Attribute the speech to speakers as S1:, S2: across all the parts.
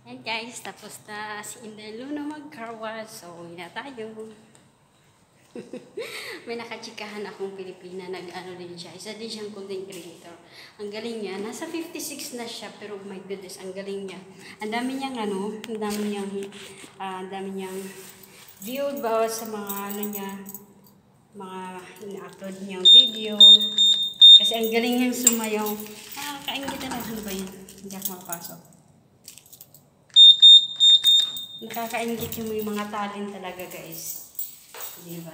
S1: Hey guys, tapos na si Inday Luna mag-carwash. So, uwi na tayo. May nakachikahan akong Pilipina, nag-ano din siya. Isa din siyang content creator. Ang galing niya. Nasa 56 na siya, pero my goodness, ang galing niya. Ang dami niyang ang dami niyang viewed ba sa mga niya, mga ina-upload niyang video. Kasi ang galing niyang sumayaw. Kaingit na lang ba yun? Hindi ako mapasok. Nakakaingit yung mga talent talaga, guys. Di ba?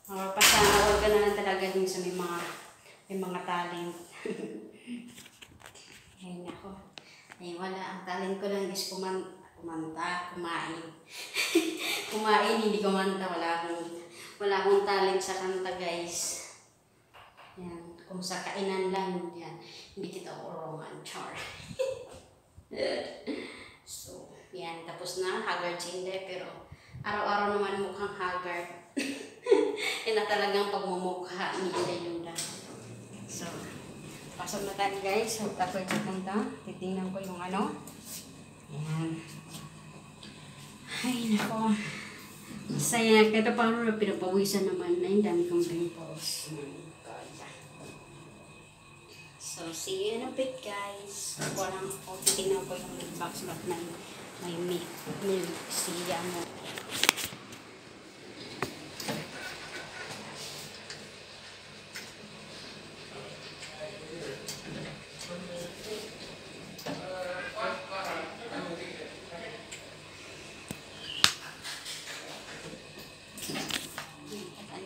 S1: Pasana all ka na lang talaga din sa may mga talent. Ay, nako. Ay, wala. Ang talent ko lang is kumanta, kumain. Kumain, hindi kumanta. Wala akong talent sa kanta, guys. Yan. Kung sa kainan lang, yan. Hindi kita urongan, char. So, yan. Tapos na. Haggard si Inday, pero araw-araw naman mukhang haggard. Yan na talagang pagmumukha ni Inday Luna. So, pasok na tayo, guys. So, tapos sa kanta. Titingnan ko yung ano. Yan. Ay, nako. Saya. Kaya paano na pinapawisan naman na yung dami kong pimples. So, see you in a bit, guys. Walang ako. Titingnan ko yung box back na may milk siya mo.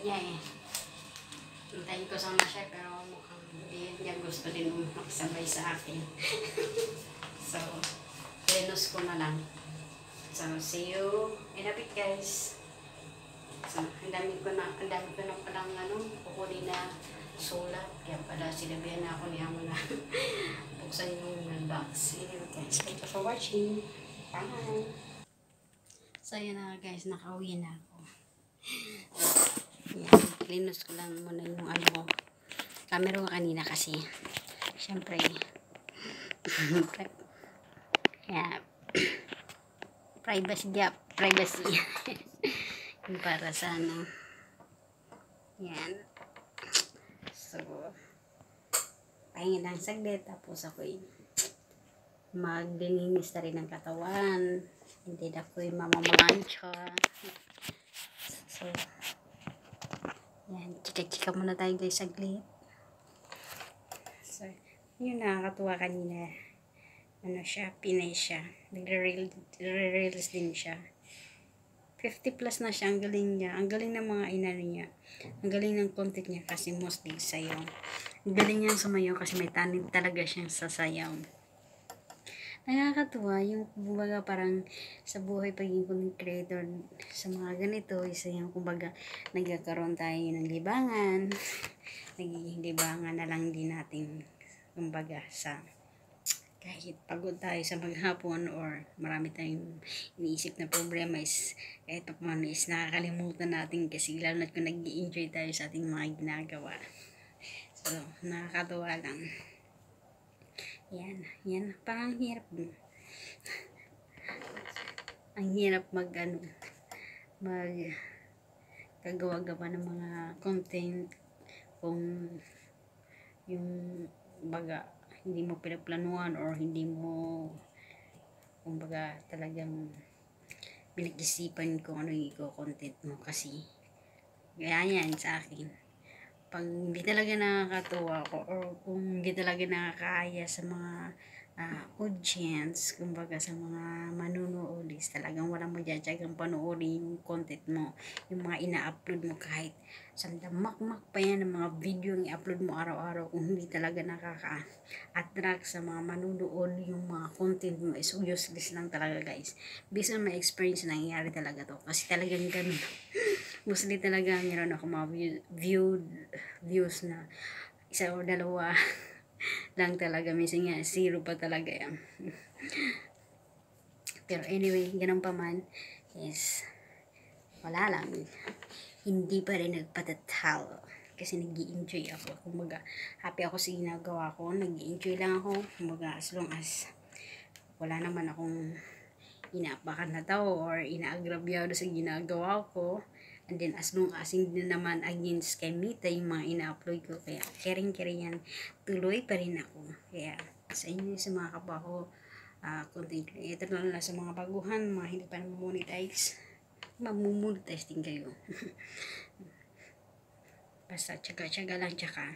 S1: Niya eh. Hintayin ko sana siya pero mukhang hindi niya gusto din makisabay sa akin. So, tenos ko na lang. So, see you in a bit, guys. So, ang dami ko na palang kukunin na sulat. Kaya pala sinabihan na ako niya mo na buksan yung box. Anyway, guys, thank you for watching. Bye! So, yun na, guys, nakauwi na ako. Yan, linos ko lang muna yung camera ko kanina kasi syempre yeah, privacy yung para sa yan. So, pahinga lang saglit tapos ako'y maglilinis na rin ng katawan, hindi na ako'y mamamalansya. So, yan, chika-chika muna tayo, guys, saglit. So, yun, nakakatuwa kanina. Siya, Pinay siya. Nagre-reels din siya. 50 plus na siya, ang galing niya. Ang galing ng mga inano niya. Ang galing ng content niya kasi mostly sayaw. Ang galing niya sumayaw kasi may talent talaga siyang sasayaw. Nakakatuwa yung kumbaga parang sa buhay pagiging content creator sa mga ganito, isa yung kumbaga nagkakaroon tayo ng libangan. Nagiging libangan na lang din natin kumbaga sa kahit pagod tayo sa maghapon or marami tayong iniisip na problema is kahit pa paano is nakakalimutan natin kasi lalo na kung nag-i-enjoy tayo sa ating mga ginagawa. So, nakakatuwa lang. Yan, parang hirap. Ang hirap kagawa-gawa ng mga content kung yung baga hindi mo pinaplanuhan or hindi mo kumbaga talagang pinag-isipan kung ano yung i-content mo kasi gaya yan sa akin. Pag hindi talaga nakakatuwa ko or kung hindi talaga nakakaaya sa mga audience, kumbaga sa mga manunood is talagang walang magjajagang panoorin yung content mo, yung mga ina-upload mo kahit sandamakmak pa yan ng mga video yung i-upload mo araw-araw kung hindi talaga nakaka-attract sa mga manunood yung mga content mo is useless lang talaga, guys. Based on my experience, nangyayari talaga to kasi talagang ganun. Mostly talaga meron ako mga views na isa o dalawa lang talaga. Minsan nga, zero pa talaga yan. Pero anyway, ganun pa man is wala lang. Hindi pa rin nagpatatalo. Kasi nag-i-enjoy ako. Kumbaga, happy ako sa ginagawa ko. Nag-i-enjoy lang ako. Kumbaga, as long as wala naman akong inaapakan na tao or inaagrabyado sa ginagawa ko. And then, as long as hindi naman against kay Mita yung mga ina-upload ko, kaya caring yan, tuloy pa rin ako. Kaya, sa inyo, sa mga kapwa ko, content creator lang sa mga baguhan, mga hindi pa monetize, mamumonetize din kayo. Basta tsaga-tsaga lang, tsaka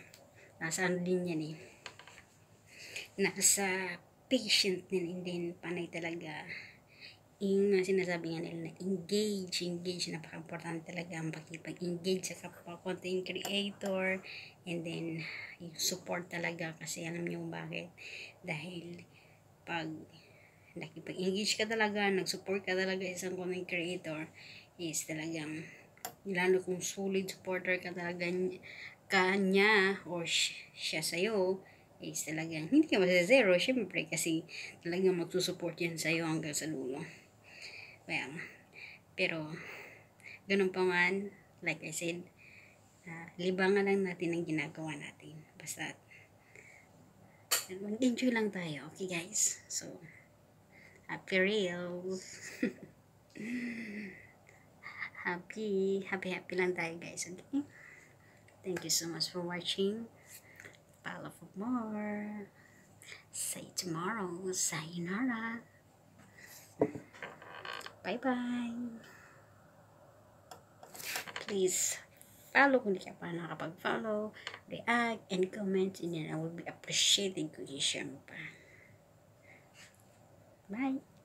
S1: nasa ano din yan nasa patient din, din panay talaga yung sinasabi nga nila na engage, napaka-importante talaga ang pakipag-engage sa kapwa content creator, and then yung support talaga, kasi alam niyo bakit, dahil pag nakipag-engage ka talaga, nag-support ka talaga isang content creator, is talagang lalo kung solid supporter ka talaga kanya or siya sa'yo, is talagang hindi ka masazero, syempre, kasi talagang magsusupport yan sa'yo hanggang sa dulo. Well, pero ganun pa man, like I said, libangan lang natin ang ginagawa natin. Basta mag-enjoy lang tayo, okay guys? So, happy reels. happy lang tayo guys, okay? Thank you so much for watching. Follow for more. See you tomorrow. Sayonara. Bye-bye. Please follow kung di ka pa nakapag-follow, react, and comment, and then I will be appreciating kung i-share mo pa. Bye!